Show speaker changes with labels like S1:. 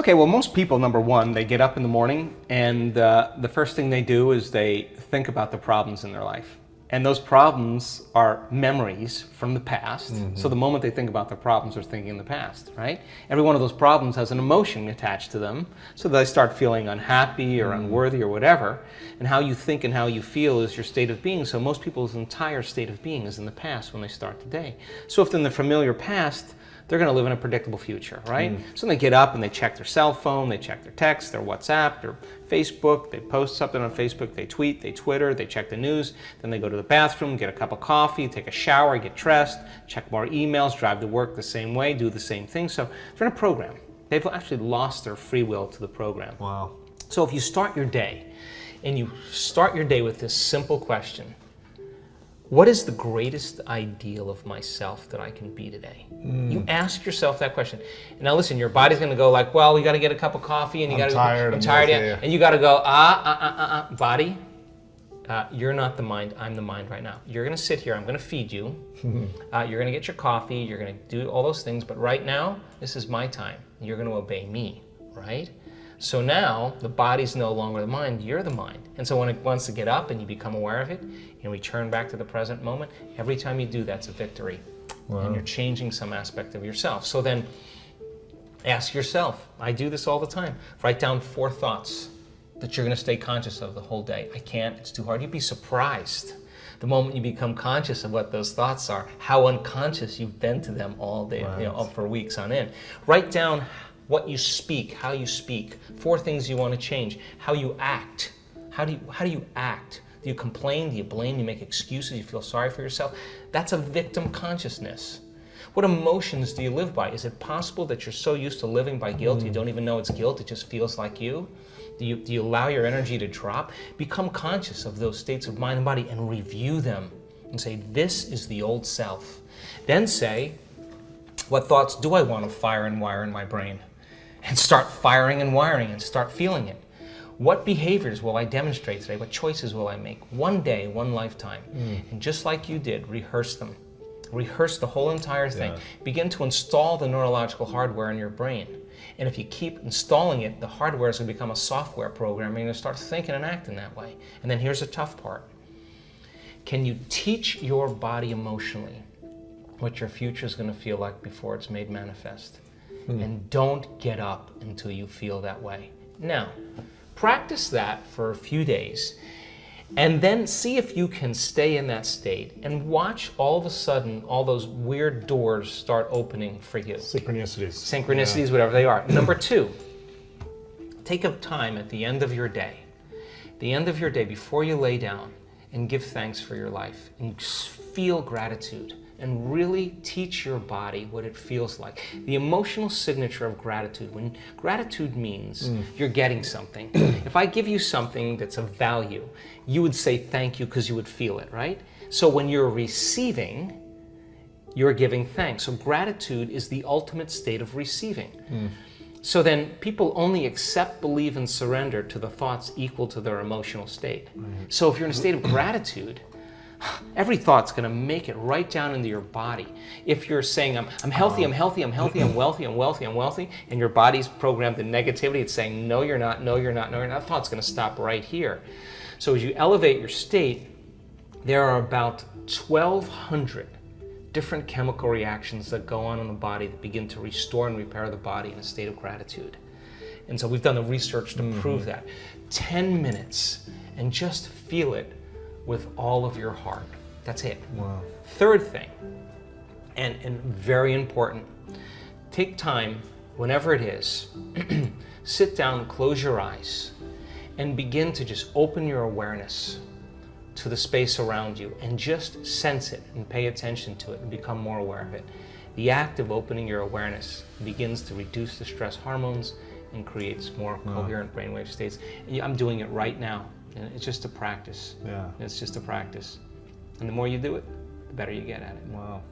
S1: Okay, well, most people, number one, they get up in the morning and the first thing they do is they think about the problems in their life. And those problems are memories from the past. So the moment they think about their problems, they're thinking in the past, right? Every one of those problems has an emotion attached to them. So they start feeling unhappy or unworthy or whatever. And how you think and how you feel is your state of being. So most people's entire state of being is in the past when they start the day. So if they're in the familiar past, they're going to live in a predictable future, right? So they get up and they check their cell phone, they check their text, their WhatsApp, their Facebook, they post something on Facebook, they tweet, they Twitter, they check the news, then they go to the bathroom, get a cup of coffee, take a shower, get dressed, check more emails, drive to work the same way, do the same thing. So they're in a program. They've actually lost their free will to the program.
S2: Wow.
S1: So if you start your day, and you start your day with this simple question: what is the greatest ideal of myself that I can be today? You ask yourself that question. And now listen, your body's gonna go like, well, we gotta get a cup of coffee and you gotta
S2: tired,
S1: I'm tired,
S2: yeah.
S1: and you gotta go, body, you're not the mind, I'm the mind right now. You're gonna sit here, I'm gonna feed you, you're gonna get your coffee, you're gonna do all those things, but right now, this is my time. You're gonna obey me, right? So now, the body's no longer the mind, you're the mind. And so when it wants to get up and you become aware of it, and return back to the present moment, every time you do that's a victory.
S2: Wow.
S1: And you're changing some aspect of yourself. So then, ask yourself, I do this all the time, write down 4 thoughts that you're gonna stay conscious of the whole day. I can't, it's too hard. You'd be surprised the moment you become conscious of what those thoughts are, how unconscious you've been to them all day,
S2: Right.
S1: For weeks on end. Write down what you speak, how you speak, 4 things you want to change, how you act. How do you act? Do you complain? Do you blame? Do you make excuses? Do you feel sorry for yourself? That's a victim consciousness. What emotions do you live by? Is it possible that you're so used to living by guilt you don't even know it's guilt, it just feels like you? Do you allow your energy to drop? Become conscious of those states of mind and body and review them and say, this is the old self. Then say, what thoughts do I want to fire and wire in my brain? And start firing and wiring and start feeling it. What behaviors will I demonstrate today? What choices will I make? One day, one lifetime. And just like you did, rehearse them. Rehearse the whole entire thing.
S2: Yeah.
S1: Begin to install the neurological hardware in your brain. And if you keep installing it, the hardware is going to become a software program and you're going to start thinking and acting that way. And then here's the tough part. Can you teach your body emotionally what your future is going to feel like before it's made manifest? And don't get up until you feel that way. Now, practice that for a few days and then see if you can stay in that state and watch all of a sudden all those weird doors start opening for you.
S2: Synchronicities.
S1: Synchronicities, whatever they are. Number 2, take up time at the end of your day. The end of your day before you lay down and give thanks for your life and feel gratitude. And really teach your body what it feels like. The emotional signature of gratitude. When gratitude means you're getting something. If I give you something that's of value, you would say thank you because you would feel it, right? So when you're receiving, you're giving thanks. So gratitude is the ultimate state of receiving. So then people only accept, believe, and surrender to the thoughts equal to their emotional state. So if you're in a state of gratitude, every thought's going to make it right down into your body. If you're saying, I'm healthy, I'm healthy, I'm healthy, I'm wealthy, I'm wealthy, I'm wealthy, and your body's programmed in negativity, it's saying, no, you're not, no, you're not, no, you're not, that thought's going to stop right here. So as you elevate your state, there are about 1,200 different chemical reactions that go on in the body that begin to restore and repair the body in a state of gratitude. And so we've done the research to prove that. 10 minutes and just feel it with all of your heart. That's it.
S2: Wow.
S1: Third thing, and very important, take time, whenever it is, sit down, close your eyes, and begin to just open your awareness to the space around you and just sense it and pay attention to it and become more aware of it. The act of opening your awareness begins to reduce the stress hormones and creates more coherent brainwave states. I'm doing it right now. And it's just a practice.
S2: Yeah.
S1: It's just a practice. And the more you do it, the better you get at it.
S2: Wow.